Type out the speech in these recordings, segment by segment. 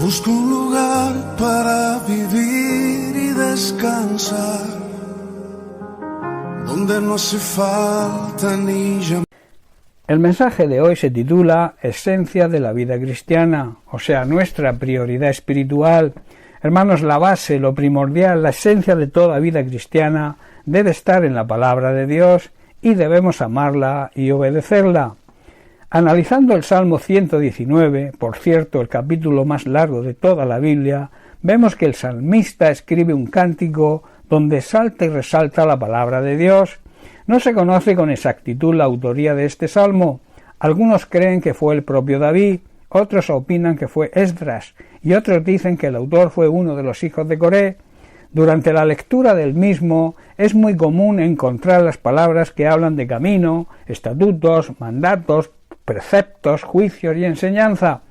Busco un lugar para vivir y descansar, donde no hace falta ni llamar. El mensaje de hoy se titula Esencia de la vida cristiana, o sea, nuestra prioridad espiritual. Hermanos, la base, lo primordial, la esencia de toda vida cristiana debe estar en la palabra de Dios y debemos amarla y obedecerla. Analizando el Salmo 119, por cierto, el capítulo más largo de toda la Biblia, vemos que el salmista escribe un cántico donde salta y resalta la palabra de Dios. No se conoce con exactitud la autoría de este salmo. Algunos creen que fue el propio David, otros opinan que fue Esdras, y otros dicen que el autor fue uno de los hijos de Coré. Durante la lectura del mismo es muy común encontrar las palabras que hablan de camino, estatutos, mandatos, preceptos, juicios y enseñanza.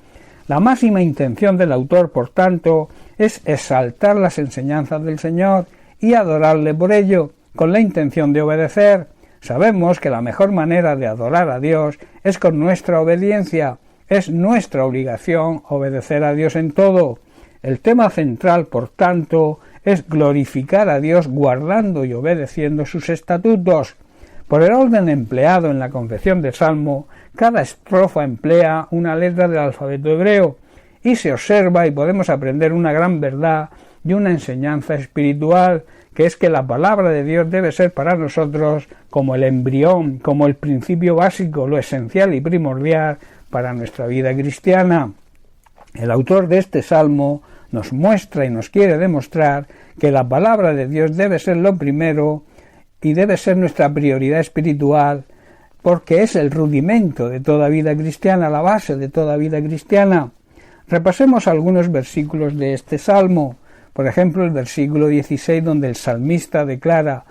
La máxima intención del autor, por tanto, es exaltar las enseñanzas del Señor y adorarle por ello, con la intención de obedecer. Sabemos que la mejor manera de adorar a Dios es con nuestra obediencia. Es nuestra obligación obedecer a Dios en todo. El tema central, por tanto, es glorificar a Dios guardando y obedeciendo sus estatutos. Por el orden empleado en la confección del Salmo, cada estrofa emplea una letra del alfabeto hebreo y se observa y podemos aprender una gran verdad y una enseñanza espiritual, que es que la palabra de Dios debe ser para nosotros como el embrión, como el principio básico, lo esencial y primordial para nuestra vida cristiana. El autor de este Salmo nos muestra y nos quiere demostrar que la palabra de Dios debe ser lo primero y debe ser nuestra prioridad espiritual, porque es el rudimento de toda vida cristiana, la base de toda vida cristiana. Repasemos algunos versículos de este Salmo. Por ejemplo, el versículo 16, donde el salmista declara: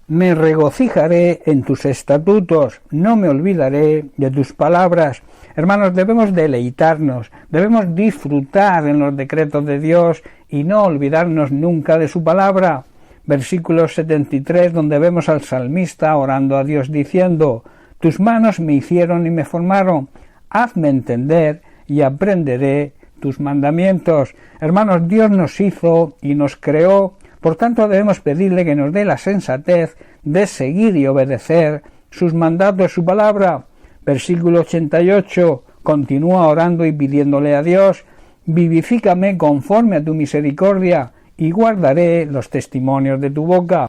«Me regocijaré en tus estatutos, no me olvidaré de tus palabras». Hermanos, debemos deleitarnos, debemos disfrutar en los decretos de Dios y no olvidarnos nunca de su palabra. Versículo 73, donde vemos al salmista orando a Dios diciendo: «Tus manos me hicieron y me formaron, hazme entender y aprenderé tus mandamientos». Hermanos, Dios nos hizo y nos creó, por tanto debemos pedirle que nos dé la sensatez de seguir y obedecer sus mandatos, su palabra. Versículo 88, continúa orando y pidiéndole a Dios: «Vivifícame conforme a tu misericordia y guardaré los testimonios de tu boca».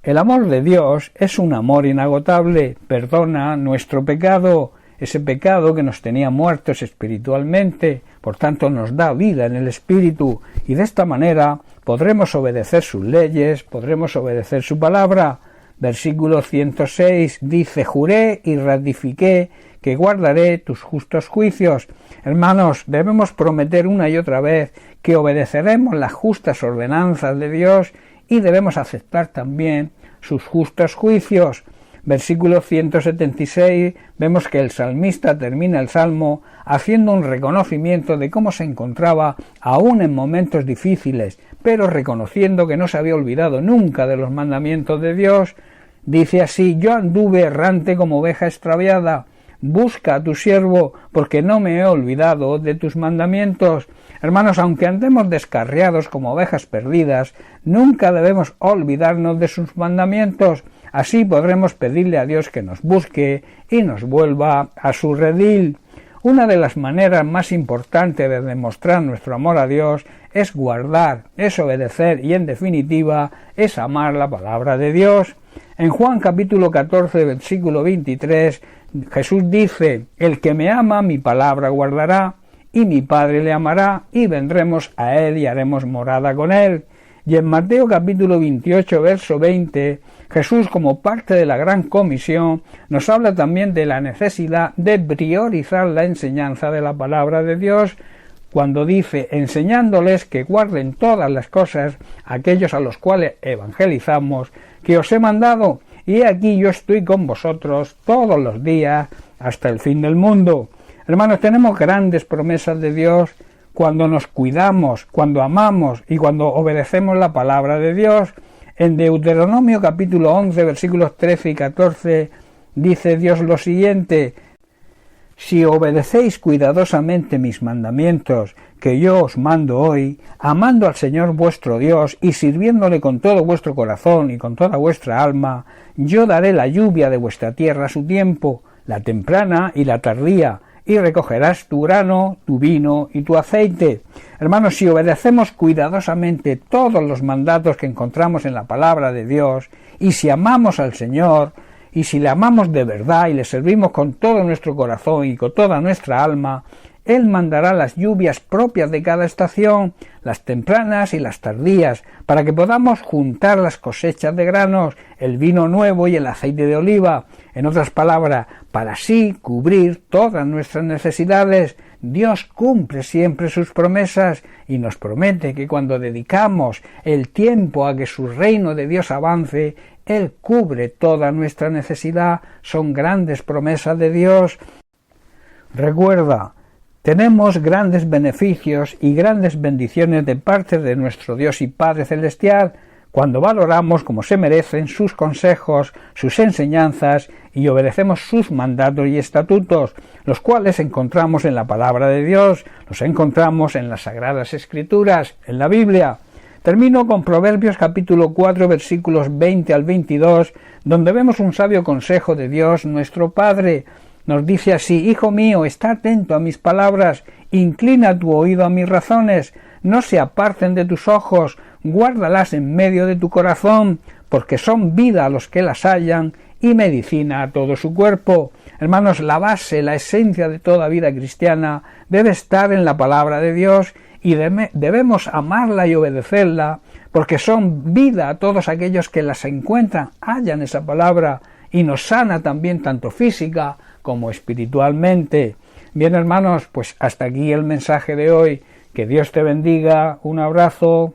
El amor de Dios es un amor inagotable, perdona nuestro pecado, ese pecado que nos tenía muertos espiritualmente, por tanto nos da vida en el espíritu, y de esta manera podremos obedecer sus leyes, podremos obedecer su palabra. Versículo 106 dice: «Juré y ratifiqué que guardaré tus justos juicios». Hermanos, debemos prometer una y otra vez que obedeceremos las justas ordenanzas de Dios y debemos aceptar también sus justos juicios. Versículo 176, vemos que el salmista termina el salmo haciendo un reconocimiento de cómo se encontraba aún en momentos difíciles, pero reconociendo que no se había olvidado nunca de los mandamientos de Dios. Dice así: «Yo anduve errante como oveja extraviada, busca a tu siervo, porque no me he olvidado de tus mandamientos». Hermanos, aunque andemos descarriados como ovejas perdidas, nunca debemos olvidarnos de sus mandamientos. Así podremos pedirle a Dios que nos busque y nos vuelva a su redil. Una de las maneras más importantes de demostrar nuestro amor a Dios es guardar, es obedecer y, en definitiva, es amar la palabra de Dios. En Juan capítulo 14, versículo 23, Jesús dice: «El que me ama, mi palabra guardará, y mi Padre le amará, y vendremos a él y haremos morada con él». Y en Mateo capítulo 28, verso 20, Jesús, como parte de la gran comisión, nos habla también de la necesidad de priorizar la enseñanza de la palabra de Dios, cuando dice: «Enseñándoles que guarden todas las cosas, aquellos a los cuales evangelizamos, que os he mandado, y he aquí yo estoy con vosotros todos los días hasta el fin del mundo». Hermanos, tenemos grandes promesas de Dios cuando nos cuidamos, cuando amamos y cuando obedecemos la palabra de Dios. En Deuteronomio capítulo 11, versículos 13 y 14, dice Dios lo siguiente: Si obedecéis cuidadosamente mis mandamientos que yo os mando hoy, amando al Señor vuestro Dios y sirviéndole con todo vuestro corazón y con toda vuestra alma, yo daré la lluvia de vuestra tierra a su tiempo, la temprana y la tardía, y recogerás tu grano, tu vino y tu aceite. Hermanos, si obedecemos cuidadosamente todos los mandatos que encontramos en la palabra de Dios, y si amamos al Señor, y si le amamos de verdad y le servimos con todo nuestro corazón y con toda nuestra alma, Él mandará las lluvias propias de cada estación, las tempranas y las tardías, para que podamos juntar las cosechas de granos, el vino nuevo y el aceite de oliva. En otras palabras, para así cubrir todas nuestras necesidades. Dios cumple siempre sus promesas y nos promete que cuando dedicamos el tiempo a que su reino de Dios avance, Él cubre toda nuestra necesidad. Son grandes promesas de Dios. Recuerda, tenemos grandes beneficios y grandes bendiciones de parte de nuestro Dios y Padre Celestial cuando valoramos como se merecen sus consejos, sus enseñanzas y obedecemos sus mandatos y estatutos, los cuales encontramos en la palabra de Dios, los encontramos en las Sagradas Escrituras, en la Biblia. Termino con Proverbios capítulo 4 versículos 20 al 22, donde vemos un sabio consejo de Dios nuestro Padre. Nos dice así: Hijo mío, está atento a mis palabras, inclina tu oído a mis razones, no se aparten de tus ojos, guárdalas en medio de tu corazón, porque son vida a los que las hallan y medicina a todo su cuerpo. Hermanos, la base, la esencia de toda vida cristiana debe estar en la palabra de Dios y debemos amarla y obedecerla, porque son vida a todos aquellos que las encuentran, hallan esa palabra y nos sana también tanto física como espiritualmente. Bien, hermanos, pues hasta aquí el mensaje de hoy. Que Dios te bendiga. Un abrazo.